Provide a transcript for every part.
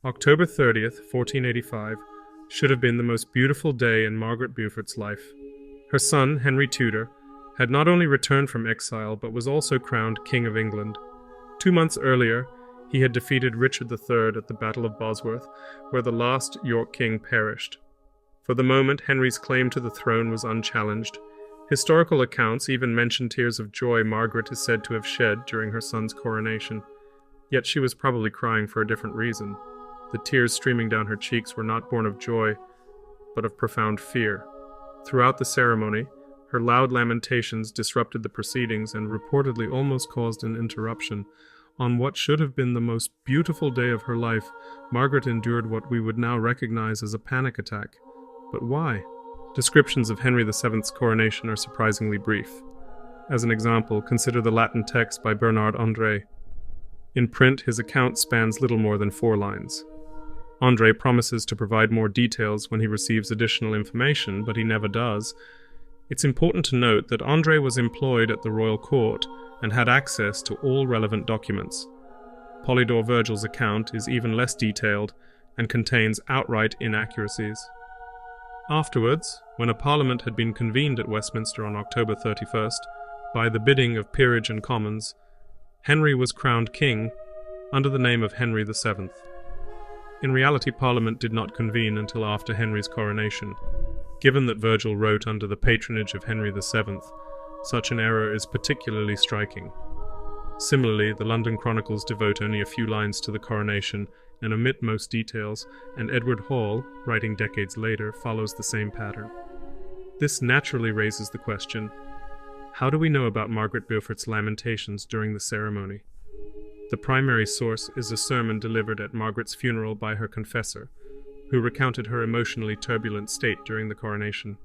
October 30th, 1485, should have been the most beautiful day in Margaret Beaufort's life. Her son, Henry Tudor, had not only returned from exile but was also crowned King of England. 2 months earlier, he had defeated Richard III at the Battle of Bosworth, where the last York king perished. For the moment, Henry's claim to the throne was unchallenged. Historical accounts even mention tears of joy Margaret is said to have shed during her son's coronation. Yet she was probably crying for a different reason. The tears streaming down her cheeks were not born of joy, but of profound fear. Throughout the ceremony, her loud lamentations disrupted the proceedings and reportedly almost caused an interruption. On what should have been the most beautiful day of her life, Margaret endured what we would now recognize as a panic attack. But why? Descriptions of Henry VII's coronation are surprisingly brief. As an example, consider the Latin text by Bernard André. In print, his account spans little more than 4 lines. André promises to provide more details when he receives additional information, but he never does. It's important to note that André was employed at the royal court and had access to all relevant documents. Polydore Virgil's account is even less detailed and contains outright inaccuracies. Afterwards, when a parliament had been convened at Westminster on October 31st, by the bidding of peerage and commons, Henry was crowned king under the name of Henry VII. In reality, Parliament did not convene until after Henry's coronation. Given that Virgil wrote under the patronage of Henry VII, such an error is particularly striking. Similarly, the London Chronicles devote only a few lines to the coronation and omit most details, and Edward Hall, writing decades later, follows the same pattern. This naturally raises the question, how do we know about Margaret Beaufort's lamentations during the ceremony? The primary source is a sermon delivered at Margaret's funeral by her confessor, who recounted her emotionally turbulent state during the coronation.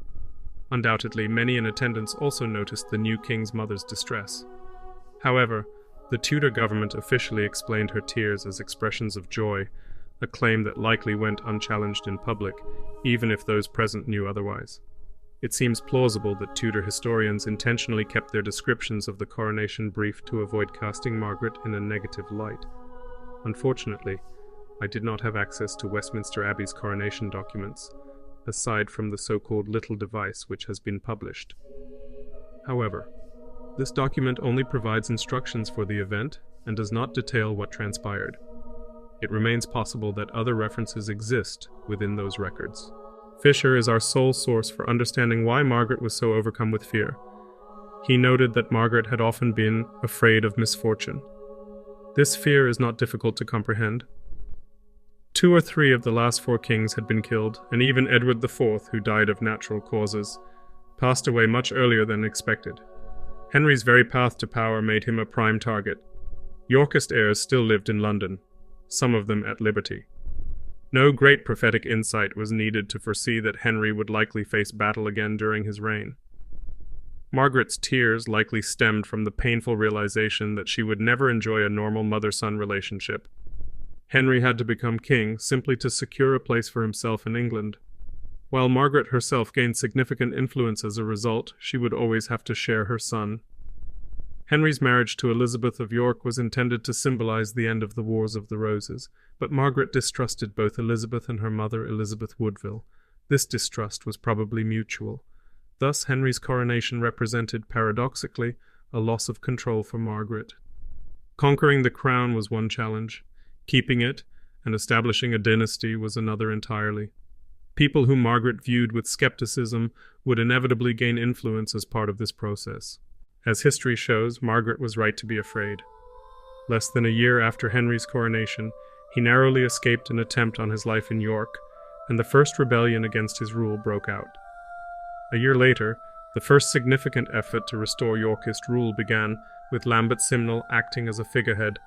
Undoubtedly, many in attendance also noticed the new king's mother's distress. However, the Tudor government officially explained her tears as expressions of joy, a claim that likely went unchallenged in public, even if those present knew otherwise. It seems plausible that Tudor historians intentionally kept their descriptions of the coronation brief to avoid casting Margaret in a negative light. Unfortunately, I did not have access to Westminster Abbey's coronation documents, aside from the so-called little device which has been published. However, this document only provides instructions for the event and does not detail what transpired. It remains possible that other references exist within those records. Fisher is our sole source for understanding why Margaret was so overcome with fear. He noted that Margaret had often been afraid of misfortune. This fear is not difficult to comprehend. 2 or 3 of the last 4 kings had been killed, and even Edward IV, who died of natural causes, passed away much earlier than expected. Henry's very path to power made him a prime target. Yorkist heirs still lived in London, some of them at liberty. No great prophetic insight was needed to foresee that Henry would likely face battle again during his reign. Margaret's tears likely stemmed from the painful realization that she would never enjoy a normal mother-son relationship. Henry had to become king simply to secure a place for himself in England. While Margaret herself gained significant influence as a result, she would always have to share her son. Henry's marriage to Elizabeth of York was intended to symbolize the end of the Wars of the Roses, but Margaret distrusted both Elizabeth and her mother, Elizabeth Woodville. This distrust was probably mutual. Thus, Henry's coronation represented, paradoxically, a loss of control for Margaret. Conquering the crown was one challenge. Keeping it and establishing a dynasty was another entirely. People whom Margaret viewed with skepticism would inevitably gain influence as part of this process. As history shows, Margaret was right to be afraid. Less than a year after Henry's coronation, he narrowly escaped an attempt on his life in York, and the first rebellion against his rule broke out. A year later, the first significant effort to restore Yorkist rule began, with Lambert Simnel acting as a figurehead.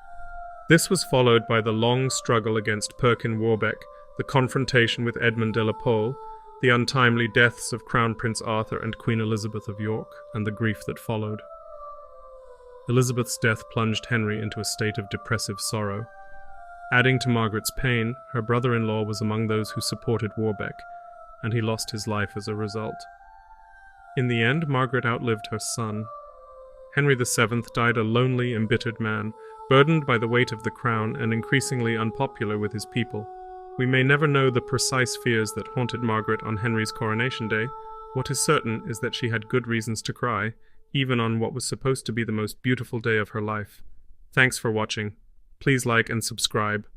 This was followed by the long struggle against Perkin Warbeck, the confrontation with Edmund de la Pole, the untimely deaths of Crown Prince Arthur and Queen Elizabeth of York, and the grief that followed. Elizabeth's death plunged Henry into a state of depressive sorrow. Adding to Margaret's pain, her brother-in-law was among those who supported Warbeck, and he lost his life as a result. In the end, Margaret outlived her son. Henry VII died a lonely, embittered man, Burdened by the weight of the crown and increasingly unpopular with his people, we may never know the precise fears that haunted Margaret on Henry's coronation day. What is certain is that she had good reasons to cry, even on what was supposed to be the most beautiful day of her life. Thanks for watching. Please like and subscribe.